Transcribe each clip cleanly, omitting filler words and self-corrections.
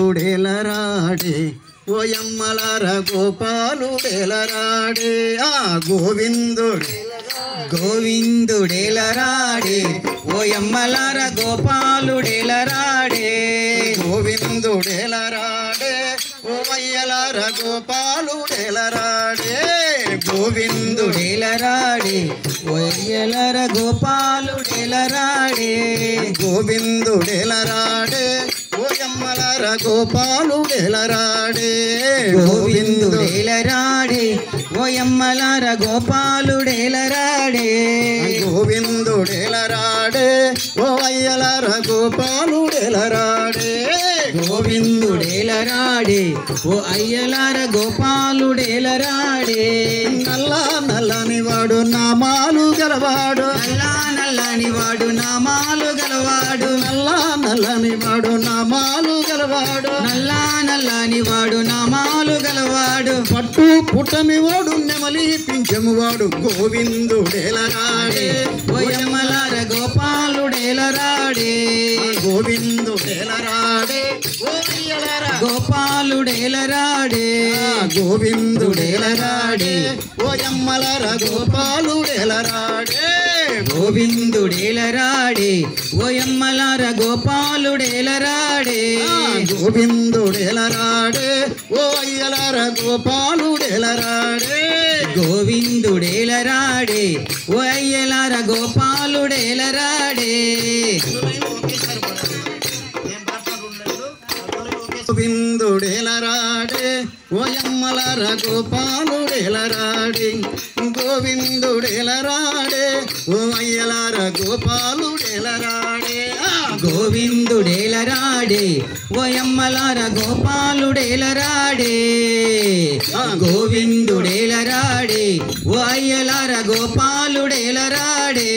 గోవిందుడేలరాడే ఓయమ్మలార గోపాలుడేలరాడే గోవిందుడేలరాడే ఓయమ్మలార గోపాలుడేలరాడే గోవిందుడేలరాడే ఓవయ్యలార గోపాలుడేలరాడే గోవిందుడేలరాడే ఓయమ్మలార గోపాలుడేలరాడే గోవిందుడేలరాడే ఓయమ్మలార గోపాలుడేలరాడే గోవిందుడేలరాడే ఓయమ్మలార గోపాలుడేలరాడే గోవిందుడేలరాడే ఓవయ్యలార గోపాలుడేలరాడే గోవిందుడేలరాడే ఓ అయ్యలార గోపాలుడేలరాడే నల్లా నల్లని వాడు నామాలు గలవాడు నల్లా నల్లని వాడు నామాలు గలవాడు నల్లా నల్లని వాడు నామాలు గలవాడు నల్లా నల్లని వాడు నామాలు గలవాడు పట్టు పుట్టమి వాడు నెమలి పింఛము వాడు గోవిందుడేలరాడే ఓయమ్మలార గోపాలుడేలరాడే గోవిందుడేలరాడే గోపాలుడేలరాడే గోవిందుడేలరాడే ఓయమ్మలార గోపాలుడేలరాడే గోవిందుడేలరాడే ఓయమ్మలార గోపాలుడేలరాడే గోవిందుడేలరాడే ఓ అయ్యలార గోపాలుడేలరాడే గోవిందుడేలరాడే ఓ అయ్యలార గోపాలుడేలరాడే గోవిందుడేలరాడే ఓయమ్మలార గోపాలుడేలరాడే గోవిందుడేలరాడే ఓ అయ్యలార గోపాలుడేలరాడే గోవిందుడేలరాడే ఓయమ్మలార గోపాలుడేలరాడే గోవిందుడేలరాడే ఓ అయ్యలార గోపాలుడేలరాడే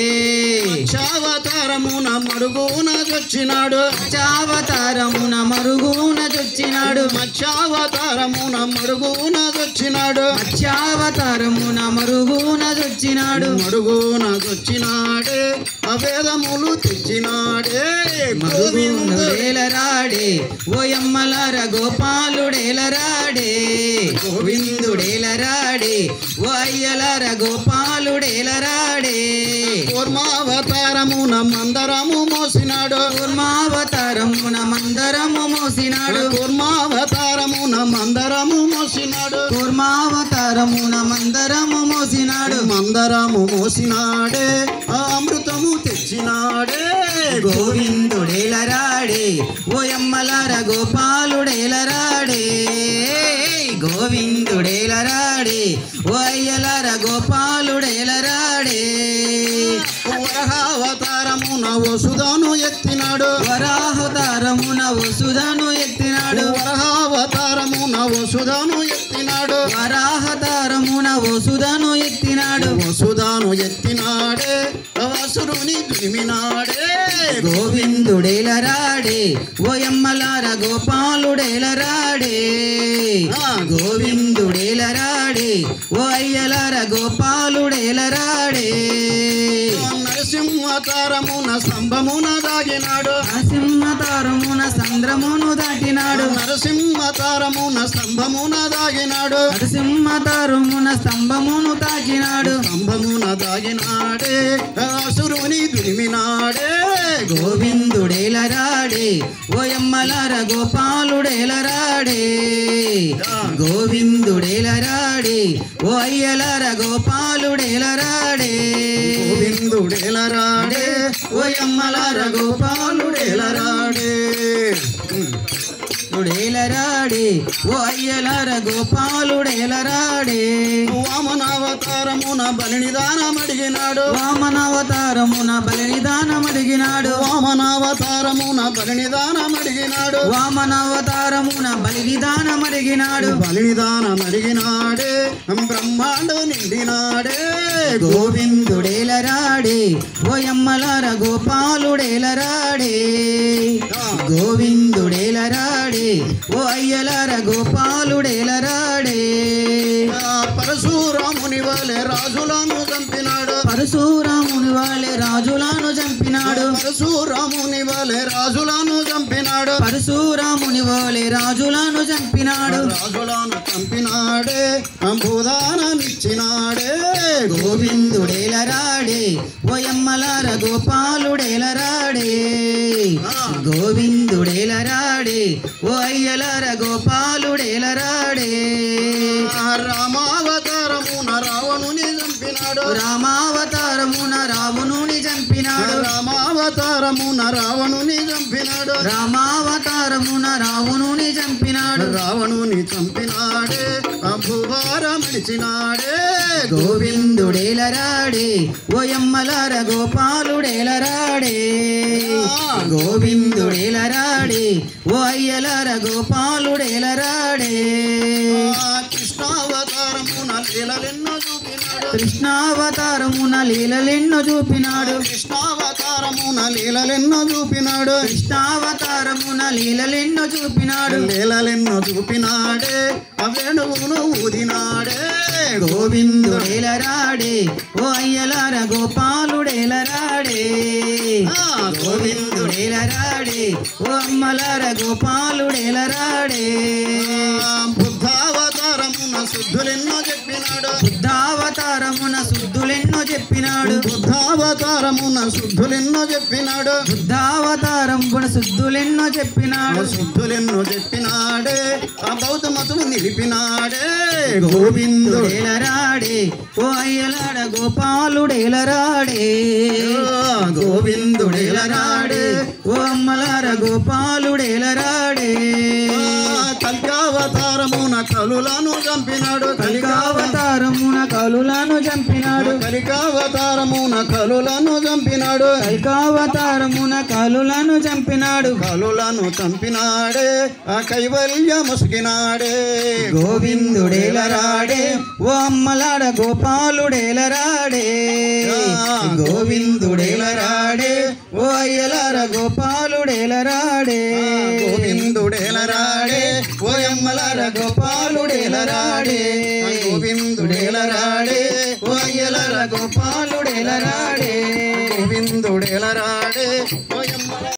చావతారమున మరుగున చొచ్చినాడు చావతారమున మరుగున చొచ్చినాడు మత్స్యావతారమున మరుగున చొచ్చినాడు మత్స్యావతారమున మరుగున చొచ్చినాడు మరుగున చొచ్చినాడే అవేదములు తెచ్చినాడే గోవిందుడేలరాడే ఓయమ్మలార గోపాలుడేలరాడే గోవిందుడేలరాడే ఓ అయ్యలార గోపాలుడేలరాడే కూర్మావతారమున మందరము మోసినాడు కూర్మావతారమున మందరము మోసినాడు కూర్మావతారమున మందరము మోసినాడు కూర్మావతారమున మందరము మోసినాడు మందరము మోసినాడే అమృతము తెచ్చినాడే గోవిందుడేలరాడే ఓయమ్మలార గోపాలుడేలరాడే గోవిందుడేలరాడే ఓ అయ్యలార గోపాలుడేలరాడే వరహావతారమున వసుధను ఎత్తినాడు వరాహవతారమున వసుధను ఎత్తినాడు వరహావతారమున వసుధను ఎత్తినాడు వరాహతారమున వసుధను ఎత్తినాడు వసుధను ఎత్తినాడే వసురుని దుమినాడే గోవిందుడేలరాడే ఓయమ్మలార గోపాలుడేలరాడే గోవిందుడేలరాడే ఓ అయ్యలార గోపాలుడేలరాడే నరసింహతారమున స్తంభమున దాగినాడు నరసింహతారమున సంద్రమును దాటినాడు నరసింహతారమున స్తంభమున దాగినాడు నరసింహతారమున స్తంభమును తాకినాడు స్తంభమున దాగినాడే అసురుని దుమినాడే గోవిందుడేలరాడే ఓయమ్మలార గోపాలుడేలరాడే గోవిందుడేలరాడే ఓ అయ్యలార గోపాలుడేలరాడే గోవిందుడేలరాడే ఓయమ్మలార గోపాలుడేలరాడే ుడేలరాడే ఓ అయ్యలార గోపాలుడేలరాడే వామనావతారమున బలినిదానమడిగినాడు వామనావతారమున బలినిదానమడిగినాడు వామనావతారమున బలినిదానమడిగినాడు వామనావతారమున బలినిదానమడిగినాడు బలినిదానమడిగినాడే బ్రహ్మాండ నిండినాడే గోవిందుడేలరాడే ఓయమ్మలార గోపాలుడేలరాడే గోవిందుడేలరాడే ఓ అయ్యలార గోపాలుడేలరాడే పరశురాముని వలె రాజులను చంపినాడు పరశురాముని వాళ్ళే రాజులను చంపినాడు చంపినాడు. పరశురాముని వలె రాజులను చంపినాడు. పరశురాముని వలె రాజులను చంపినాడు. రాజులను చంపినాడే భూదానమిచ్చినాడే. గోవిందుడేలరాడే ఓయమ్మలార గోపాలుడేలరాడే. గోవిందుడేలరాడే ఓ అయ్యలార గోపాలుడేలరాడే. రామావతారమున రావణుని చంపినాడు. రామావతారమున రావణుని చంపినాడు. రామావతారమున రావణుని చంపినాడు. రామావతారమున రావణుని చంపినాడు. రావణుని చంపినాడే భూభారమిడిచినాడే. గోవిందుడేలరాడే ఓయమ్మలార గోపాలుడేలరాడే. గోవిందుడేలరాడే ఓ అయ్యలార గోపాలుడేలరాడే. కృష్ణావతారమున లీలలెన్నో చూపినాడు. కృష్ణావతారమున లీలలెన్నో చూపినాడు. కృష్ణావతారమున లీలలెన్నో చూపినాడు. కృష్ణావతారమున లీలలెన్నో చూపినాడు. లీలలెన్నో చూపినాడే వేణువును ఊదినాడే. గోవిందుడేలరాడే ఓ అయ్యలార గోపాలుడేలరాడే. గోవిందుడేలరాడే ఓ అమ్మలార గోపాలుడేలరాడే. బుద్ధావతారమున శుద్ధులెన్నో చెప్పినాడు. బుద్ధావతారమున శుద్ధులెన్నో చెప్పినాడు. బుద్ధావతారమున శుద్ధులెన్నో చెప్పినాడు. బుద్ధావతారమున శుద్ధులెన్నో చెప్పినాడు. శుద్ధులెన్నో చెప్పినాడే బౌద్ధ మతము నిలిపినాడే. గోవిందుడేలరాడే ఓ అయ్యలాడ గోపాలుడేలరాడే. గోవిందుడేలరాడే ఓ అమ్మలార గోపాలుడేలరాడే. కలికావతారమున కలులను చంపినాడు. కలికావతారమున కలులను చంపినాడు. కలికావతారమున కలులను చంపినాడు. కలికావతారమున కలులను చంపినాడు. కలులను చంపినాడే కైవల్య ముసిగినాడే. గోవిందుడేలరాడే ఓ అమ్మలాడ గోపాలుడేలరాడే. గోవిందుడేలరాడే ఓ అయ్యలార గోపాలుడేలరాడే. గోవిందుడేలరాడే ఓ అమ్మలార గోపాలుడేలరాడే. గోవిందుడేలరాడే ఓ అయ్యలార గోపాలుడేలరాడే. గోవిందుడేలరాడే